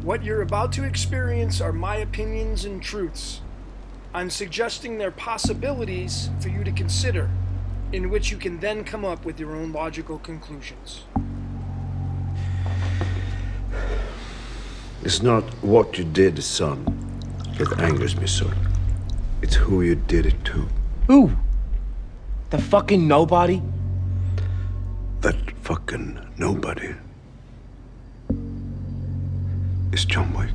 What you're about to experience are my opinions and truths. I'm suggesting they're possibilities for you to consider, in which you can then come up with your own logical conclusions. It's not what you did, son, that angers me so. It's who you did it to. Who? The fucking nobody? That fucking nobody is John Wick.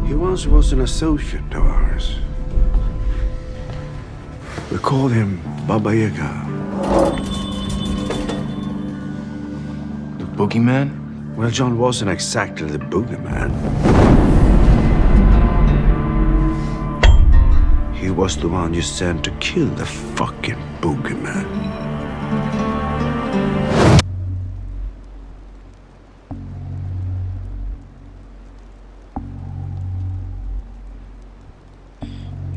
He once was an associate of ours. We called him Baba Yaga. The boogeyman? Well, John wasn't exactly the boogeyman. He was the one you sent to kill the fucking boogeyman.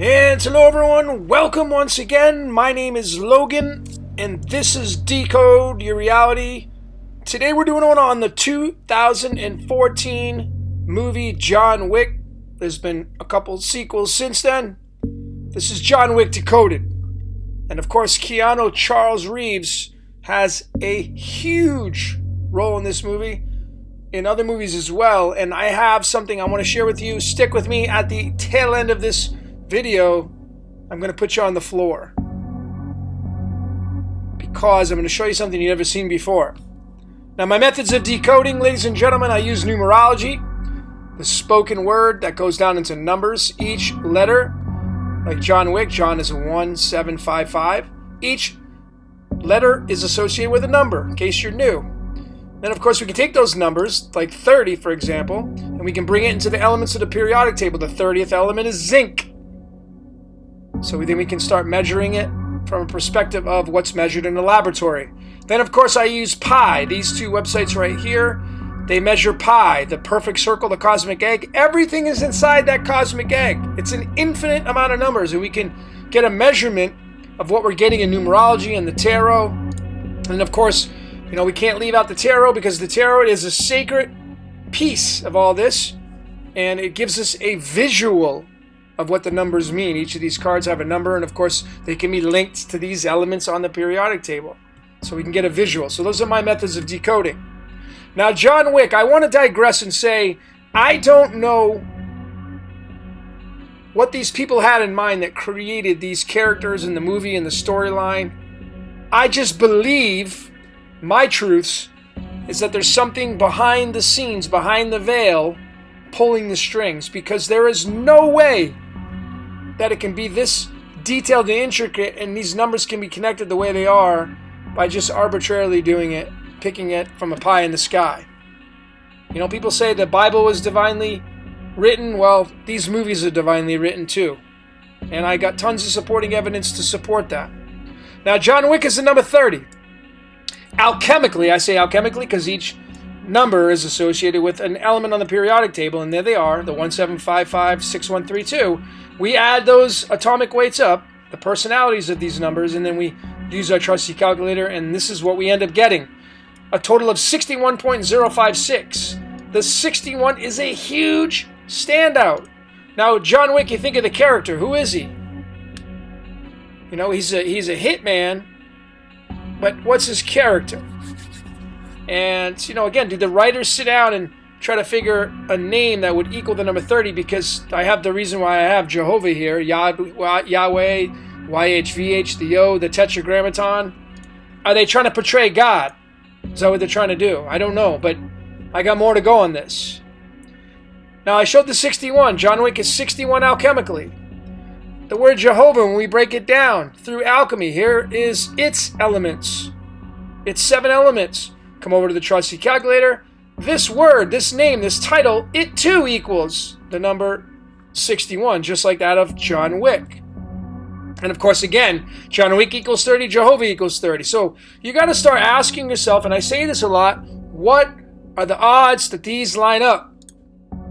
And hello everyone, welcome once again. My name is Logan, and this is Decode Your Reality. Today we're doing one on the 2014 movie John Wick. There's been a couple sequels since then. This is John Wick Decoded. And of course, Keanu Charles Reeves has a huge role in this movie, in other movies as well. And I have something I want to share with you. Stick with me at the tail end of this video. I'm going to put you on the floor because I'm going to show you something you've never seen before. Now, my methods of decoding, ladies and gentlemen, I use numerology, the spoken word that goes down into numbers. Each letter, like John Wick, John is a 1755. Each letter is associated with a number, in case you're new. Then, of course, we can take those numbers, like 30, for example, and we can bring it into the elements of the periodic table. The 30th element is zinc. So then we can start measuring it from a perspective of what's measured in the laboratory. Then, of course, I use pi. These two websites right here, they measure pi, the perfect circle, the cosmic egg. Everything is inside that cosmic egg. It's an infinite amount of numbers, and we can get a measurement of what we're getting in numerology and the tarot. And, of course, we can't leave out the tarot because the tarot is a sacred piece of all this, and it gives us a visual of what the numbers mean. Each of these cards have a number, and of course they can be linked to these elements on the periodic table, so we can get a visual. So those are my methods of decoding. Now, John Wick, I want to digress and say I don't know what these people had in mind that created these characters in the movie and the storyline. I just believe my truths is that there's something behind the scenes, behind the veil, pulling the strings, because there is no way that it can be this detailed and intricate, and these numbers can be connected the way they are by just arbitrarily doing it, picking it from a pie in the sky. People say the Bible was divinely written. Well, these movies are divinely written too. And I got tons of supporting evidence to support that. Now, John Wick is the number 30. Alchemically, I say alchemically because each number is associated with an element on the periodic table, and there they are, the 1755, 6132. We add those atomic weights up, the personalities of these numbers, and then we use our trusty calculator, and this is what we end up getting. A total of 61.056. The 61 is a huge standout. Now, John Wick, you think of the character. Who is he? He's a hitman, but what's his character? And, again, did the writers sit down and try to figure a name that would equal the number 30? Because I have the reason why I have Jehovah here, Yahweh, YHVH, the O, the Tetragrammaton. Are they trying to portray God? Is that what they're trying to do? I don't know, but I got more to go on this. Now, I showed the 61. John Wick is 61 alchemically. The word Jehovah, when we break it down through alchemy, here is its elements. It's 7 elements. Come over to the trusty calculator. This word, this name, this title, it too equals the number 61, just like that of John Wick. And of course, again, John Wick equals 30, Jehovah equals 30. So you got to start asking yourself, and I say this a lot, what are the odds that these line up?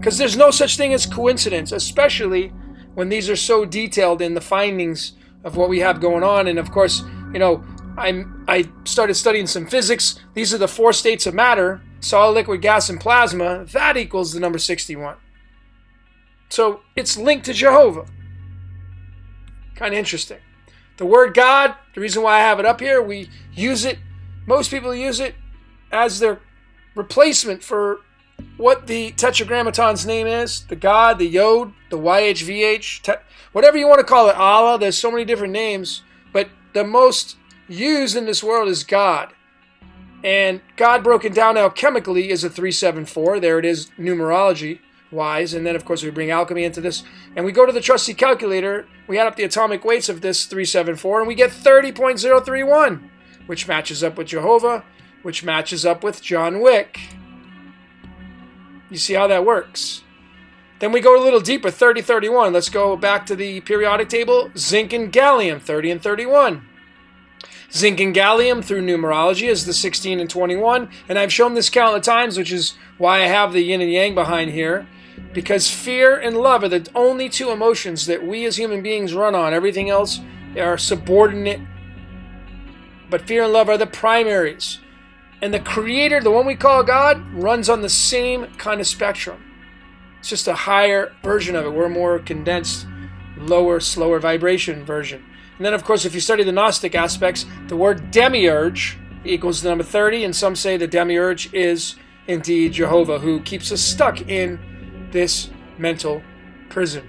Because there's no such thing as coincidence, especially when these are so detailed in the findings of what we have going on. And of course, I started studying some physics. These are the 4 states of matter: solid, liquid, gas, and plasma. That equals the number 61. So it's linked to Jehovah. Kind of interesting. The word God, the reason why I have it up here, we use it, most people use it as their replacement for what the Tetragrammaton's name is. The God, the Yod, the YHVH, whatever you want to call it, Allah. There's so many different names, but the most used in this world is God. And God broken down alchemically is a 374. There it is, numerology wise. And then of course we bring alchemy into this, and we go to the trusty calculator, we add up the atomic weights of this 374, and we get 30.031, which matches up with Jehovah, which matches up with John Wick. You see how that works? Then we go a little deeper, 3031. Let's go back to the periodic table. Zinc and gallium, 30 and 31. Zinc and gallium through numerology is the 16 and 21. And I've shown this countless times, which is why I have the yin and yang behind here. Because fear and love are the only 2 emotions that we as human beings run on. Everything else are subordinate. But fear and love are the primaries. And the Creator, the one we call God, runs on the same kind of spectrum. It's just a higher version of it. We're a more condensed, lower, slower vibration version. And then, of course, if you study the Gnostic aspects, the word demiurge equals the number 30, and some say the demiurge is indeed Jehovah, who keeps us stuck in this mental prison.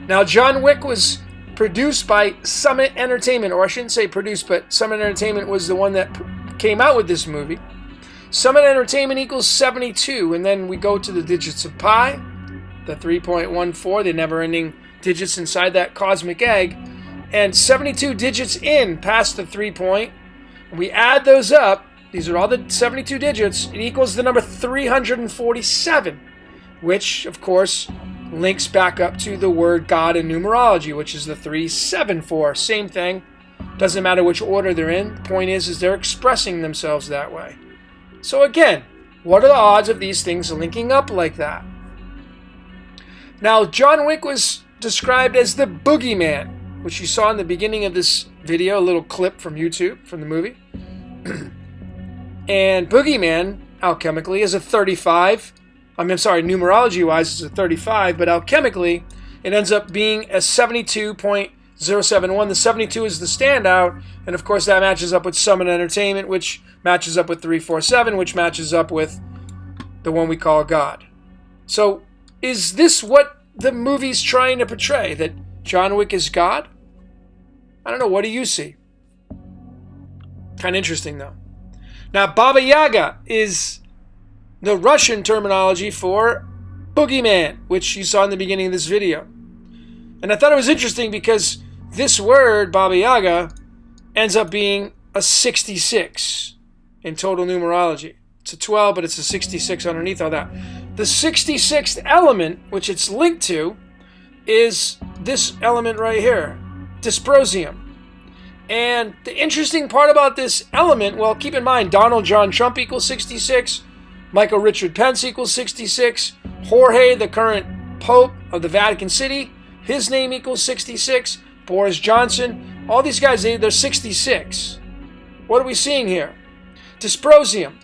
Now, John Wick was produced by Summit Entertainment, or I shouldn't say produced, but Summit Entertainment was the one that came out with this movie. Summit Entertainment equals 72, and then we go to the digits of pi, the 3.14, the never-ending digits inside that cosmic egg, and 72 digits in past the 3 point. We add those up. These are all the 72 digits. It equals the number 347, which, of course, links back up to the word God in numerology, which is the 374. Same thing. Doesn't matter which order they're in. The point is they're expressing themselves that way. So again, what are the odds of these things linking up like that? Now, John Wick was described as the boogeyman, which you saw in the beginning of this video, a little clip from YouTube, from the movie. And boogeyman, alchemically, is a 35. Numerology-wise, it's a 35, but alchemically, it ends up being a 72.071. The 72 is the standout, and of course that matches up with Summit Entertainment, which matches up with 347, which matches up with the one we call God. So, is this what the movie's trying to portray, that John Wick is God? I don't know. What do you see? Kind of interesting, though. Now, Baba Yaga is the Russian terminology for boogeyman, which you saw in the beginning of this video. And I thought it was interesting because this word, Baba Yaga, ends up being a 66 in total numerology. It's a 12, but it's a 66 underneath all that. The 66th element, which it's linked to, is this element right here, dysprosium. And the interesting part about this element, well, keep in mind, Donald John Trump equals 66, Michael Richard Pence equals 66, Jorge, the current Pope of the Vatican City, his name equals 66, Boris Johnson, all these guys, they're 66. What are we seeing here? Dysprosium.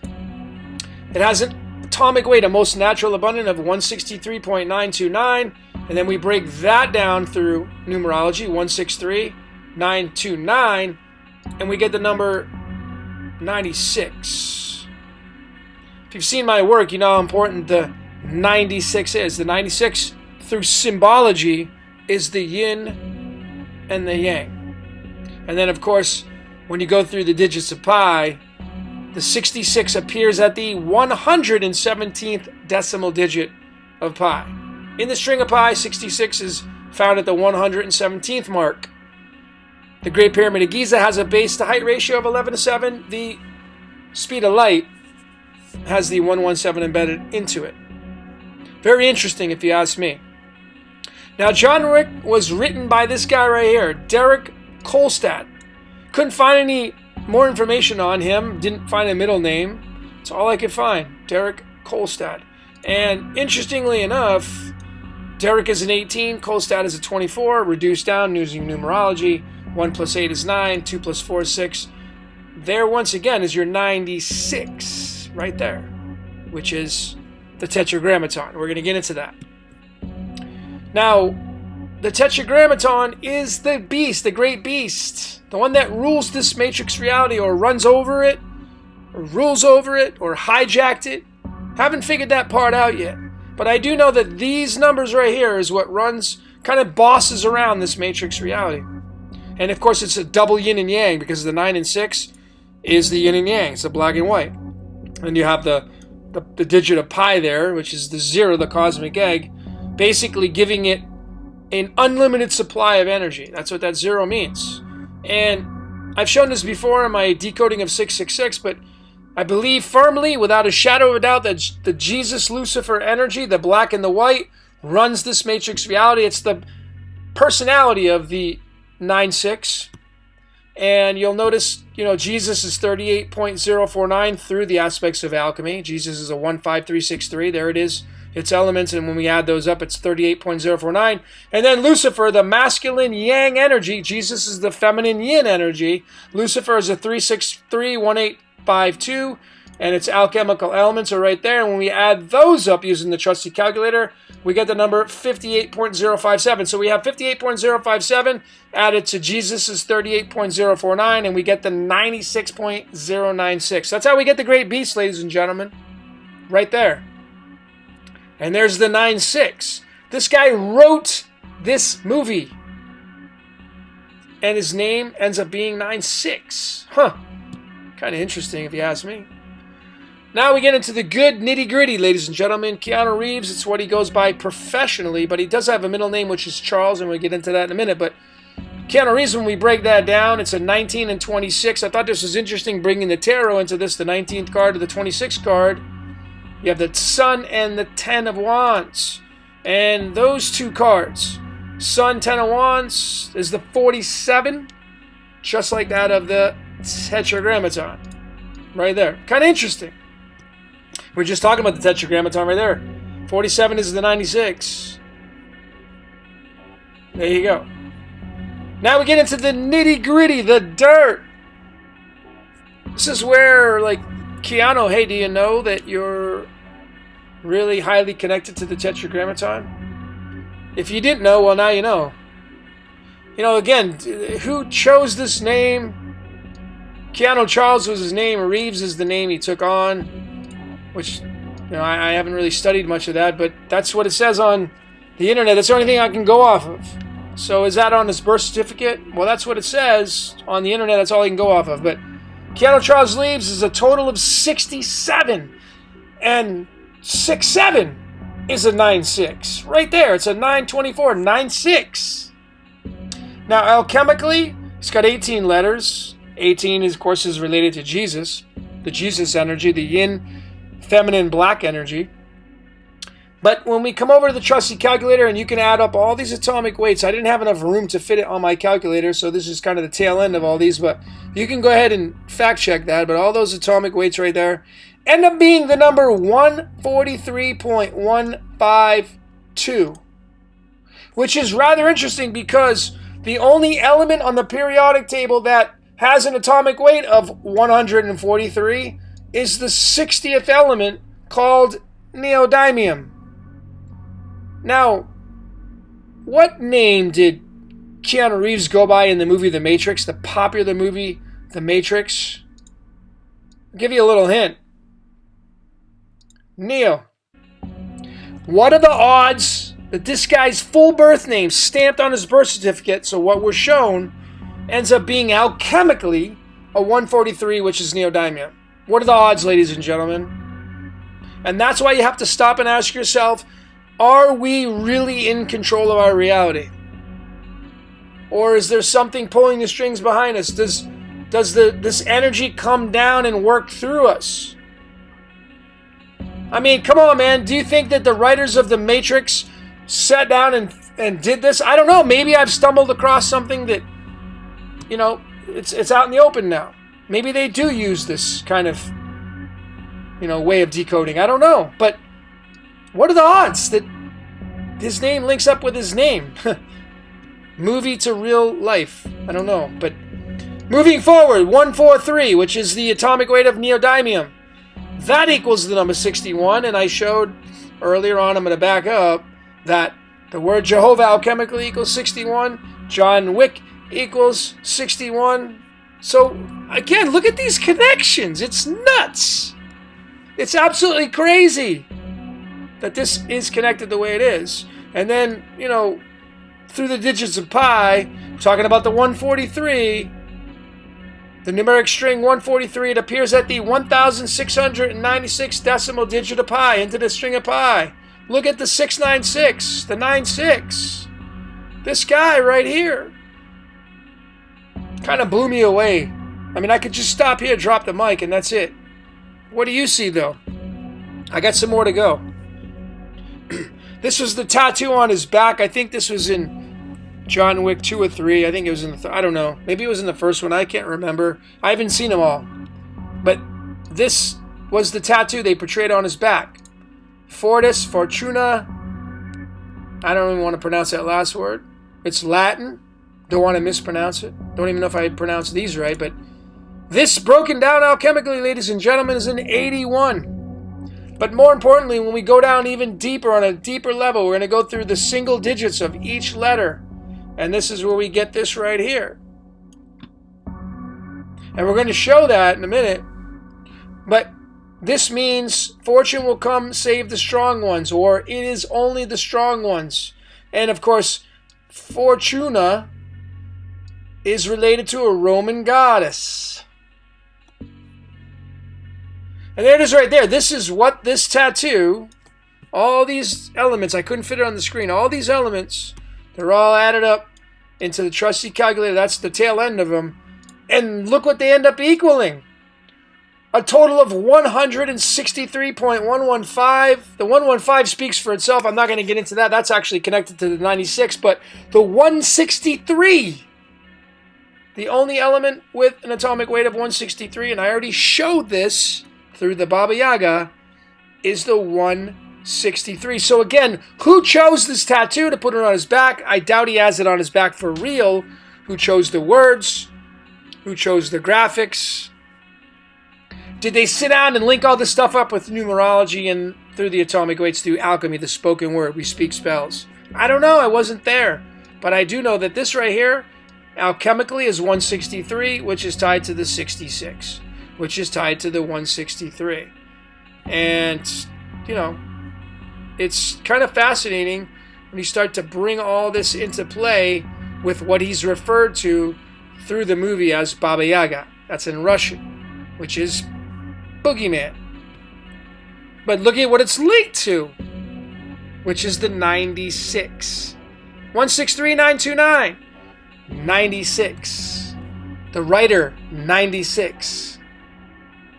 It has an atomic weight, a most natural abundant of 163.929, and then we break that down through numerology, 163.929, and we get the number 96. If you've seen my work, you know how important the 96 is. The 96 through symbology is the yin and the yang. And then, of course, when you go through the digits of pi, the 66 appears at the 117th decimal digit of pi. In the string of pi, 66 is found at the 117th mark. The Great Pyramid of Giza has a base to height ratio of 11:7. The speed of light has the 117 embedded into it. Very interesting if you ask me. Now, John Wick was written by this guy right here, Derek Kolstad. Couldn't find any more information on him, didn't find a middle name. That's all I could find, Derek Kolstad. And interestingly enough, Derek is an 18, Kolstad is a 24, reduced down using numerology. 1 plus 8 is 9, 2 plus 4 is 6. There, once again, is your 96 right there, which is the Tetragrammaton. We're going to get into that. Now, the Tetragrammaton is the beast, the great beast, the one that rules this matrix reality, or runs over it, or rules over it, or hijacked it. Haven't figured that part out yet. But I do know that these numbers right here is what runs, kind of bosses around this matrix reality. And of course, it's a double yin and yang, because the 9 and 6 is the yin and yang. It's the black and white. And you have the digit of pi there, which is the 0, the cosmic egg, basically giving it an unlimited supply of energy. That's what that 0 means. And I've shown this before in my decoding of 666, but I believe firmly, without a shadow of a doubt, that the Jesus-Lucifer energy, the black and the white, runs this matrix reality. It's the personality of the 9-6. And you'll notice, Jesus is 38.049 through the aspects of alchemy. Jesus is a 15363. There it is. Its elements, and when we add those up, it's 38.049. And then Lucifer, the masculine yang energy. Jesus is the feminine yin energy. Lucifer is a 3631852, and its alchemical elements are right there. And when we add those up using the trusty calculator, we get the number 58.057. So we have 58.057 added to Jesus' 38.049, and we get the 96.096. That's how we get the great beast, ladies and gentlemen. Right there. And there's the 9-6. This guy wrote this movie. And his name ends up being 9-6. Huh. Kind of interesting if you ask me. Now we get into the good nitty-gritty, ladies and gentlemen. Keanu Reeves, it's what he goes by professionally, but he does have a middle name, which is Charles, and we'll get into that in a minute. But Keanu Reeves, when we break that down, it's a 19 and 26. I thought this was interesting, bringing the tarot into this, the 19th card to the 26th card. You have the Sun and the 10 of Wands. And those two cards, Sun, 10 of Wands, is the 47, just like that of the Tetragrammaton. Right there. Kind of interesting. We're just talking about the Tetragrammaton right there. 47 is the 96. There you go. Now we get into the nitty-gritty, the dirt. This is where, Keanu, hey, do you know that you're really highly connected to the Tetragrammaton? If you didn't know, well, now you know. Again, who chose this name? Keanu Charles was his name. Reeves is the name he took on, which, I haven't really studied much of that, but that's what it says on the internet. That's the only thing I can go off of. So is that on his birth certificate? Well, that's what it says on the internet. That's all he can go off of. But Keanu Charles Reeves is a total of 67. And 6-7 is a 9-6. Right there. It's a 9-24, 9-6. Now, alchemically, it's got 18 letters. 18, of course, is related to Jesus. The Jesus energy, the yin, feminine, black energy. But when we come over to the trusty calculator and you can add up all these atomic weights, I didn't have enough room to fit it on my calculator, so this is kind of the tail end of all these, but you can go ahead and fact check that. But all those atomic weights right there end up being the number 143.152, which is rather interesting because the only element on the periodic table that has an atomic weight of 143 is the 60th element called neodymium. Now, what name did Keanu Reeves go by in the movie The Matrix, the popular movie The Matrix? I'll give you a little hint. Neo. What are the odds that this guy's full birth name stamped on his birth certificate, so what we're shown, ends up being alchemically a 143, which is neodymium? What are the odds, ladies and gentlemen? And that's why you have to stop and ask yourself, are we really in control of our reality? Or is there something pulling the strings behind us? Does this energy come down and work through us? I mean, come on, man. Do you think that the writers of The Matrix sat down and did this? I don't know. Maybe I've stumbled across something that, it's out in the open now. Maybe they do use this kind of, way of decoding. I don't know. But What are the odds that his name links up with his name? Movie to real life. I don't know. But moving forward, 143, which is the atomic weight of neodymium. That equals the number 61. And I showed earlier on, I'm going to back up, that the word Jehovah alchemically equals 61. John Wick equals 61. So, again, look at these connections. It's nuts. It's absolutely crazy that this is connected the way it is. And then, you know, through the digits of pi, talking about the 143, the numeric string 143, it appears at the 1,696 decimal digit of pi into the string of pi. Look at the 696, the 96. This guy right here kind of blew me away. I mean, I could just stop here, drop the mic, and that's it. What do you see, though? I got some more to go. This was the tattoo on his back. I think this was in John Wick 2 or 3. I think it was in the... I don't know. Maybe it was in the first one. I can't remember. I haven't seen them all. But this was the tattoo they portrayed on his back. Fortis, Fortuna. I don't even want to pronounce that last word. It's Latin. Don't want to mispronounce it. Don't even know if I pronounced these right, but this broken down alchemically, ladies and gentlemen, is an 81. But more importantly, when we go down even deeper, on a deeper level, we're going to go through the single digits of each letter. And this is where we get this right here. And we're going to show that in a minute. But this means fortune will come save the strong ones, or it is only the strong ones. And of course, Fortuna is related to a Roman goddess. And there it is right there. This is what this tattoo, all these elements, I couldn't fit it on the screen, all these elements, they're all added up into the trusty calculator. That's the tail end of them. And look what they end up equaling. A total of 163.115. The 115 speaks for itself. I'm not going to get into that. That's actually connected to the 96. But the 163, the only element with an atomic weight of 163, and I already showed this through the Baba Yaga, is the 163. So again, who chose this tattoo to put it on his back? I doubt he has it on his back for real. Who chose the words? Who chose the graphics? Did they sit down and link all this stuff up with numerology and through the atomic weights, through alchemy, the spoken word, we speak spells? I don't know. I wasn't there. But I do know that this right here, alchemically, is 163, which is tied to the 66, which is tied to the 163. And, you know, it's kind of fascinating when you start to bring all this into play with what he's referred to through the movie as Baba Yaga. That's in Russian, which is boogeyman. But look at what it's linked to, which is the 96. 163929. 96. The writer, 96.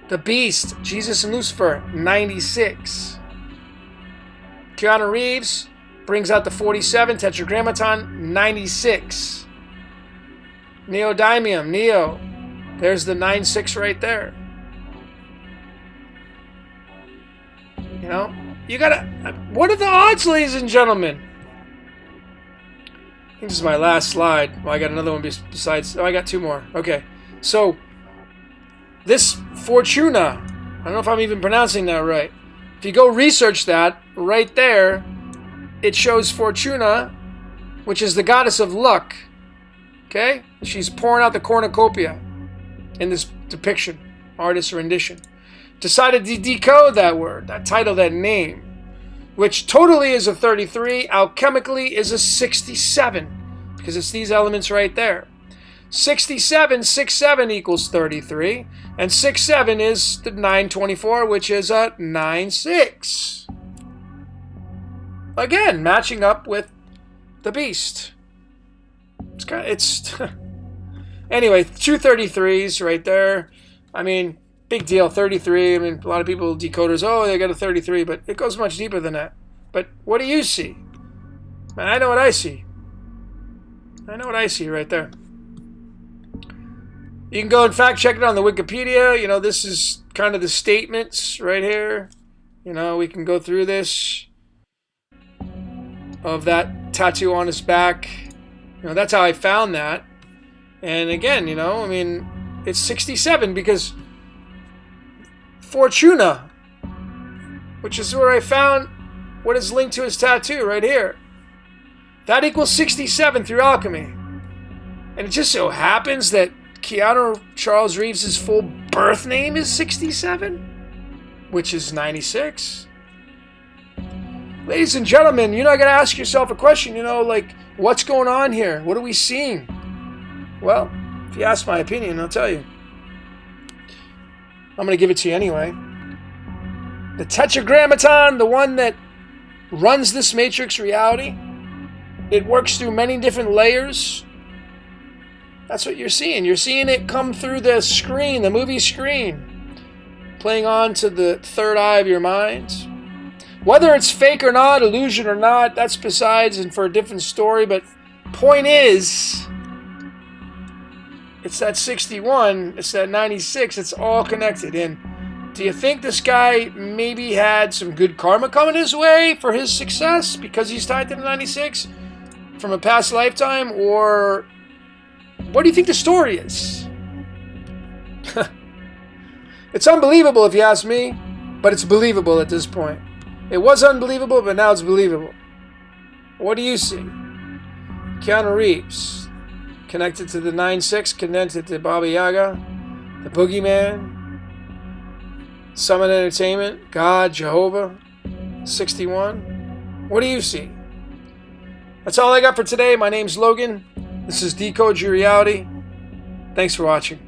The beast, Jesus and Lucifer, 96. Keanu Reeves brings out the 47, Tetragrammaton, 96. Neodymium, Neo, there's the 96 right there. You know, you gotta, what are the odds, ladies and gentlemen? I think this is my last slide. Well, I got another one besides, oh, I got two more. Okay, so this Fortuna, I don't know if I'm even pronouncing that right. If you go research that, right there, it shows Fortuna, which is the goddess of luck. Okay? She's pouring out the cornucopia in this depiction, artist's rendition. Decided to decode that word, that title, that name, which totally is a 33, alchemically is a 67, because it's these elements right there. 67, 67 equals 33, and 67 is the 924, which is a 96. Again, matching up with the beast. It's anyway, two 33s right there. I mean, big deal, 33. I mean, a lot of people, decoders, oh, they got a 33, but it goes much deeper than that. But what do you see? Man, I know what I see. I know what I see right there. You can go and fact check it on the Wikipedia. You know, this is kind of the statements right here. You know, we can go through this. of that tattoo on his back. You know, that's how I found that. And again, you know, I mean, it's 67 because Fortuna, which is where I found what is linked to his tattoo right here. That equals 67 through alchemy. And it just so happens that Keanu Charles Reeves' full birth name is 67, which is 96. Ladies and gentlemen, you know, I gotta ask yourself a question, you know, like, what's going on here? What are we seeing? Well, if you ask my opinion, I'll tell you. I'm gonna give it to you anyway. The Tetragrammaton, the one that runs this Matrix reality, it works through many different layers. That's what you're seeing. You're seeing it come through the screen, the movie screen, playing on to the third eye of your mind. Whether it's fake or not, illusion or not, that's besides and for a different story. But point is, it's that 61, it's that 96, it's all connected. And do you think this guy maybe had some good karma coming his way for his success because he's tied to the 96 from a past lifetime? Or what do you think the story is? It's unbelievable if you ask me, but it's believable at this point. It was unbelievable, but now it's believable. What do you see? Keanu Reeves, connected to the 9-6, connected to Baba Yaga, the Boogeyman, Summit Entertainment, God, Jehovah, 61. What do you see? That's all I got for today. My name's Logan. This is Decode Your Reality. Thanks for watching.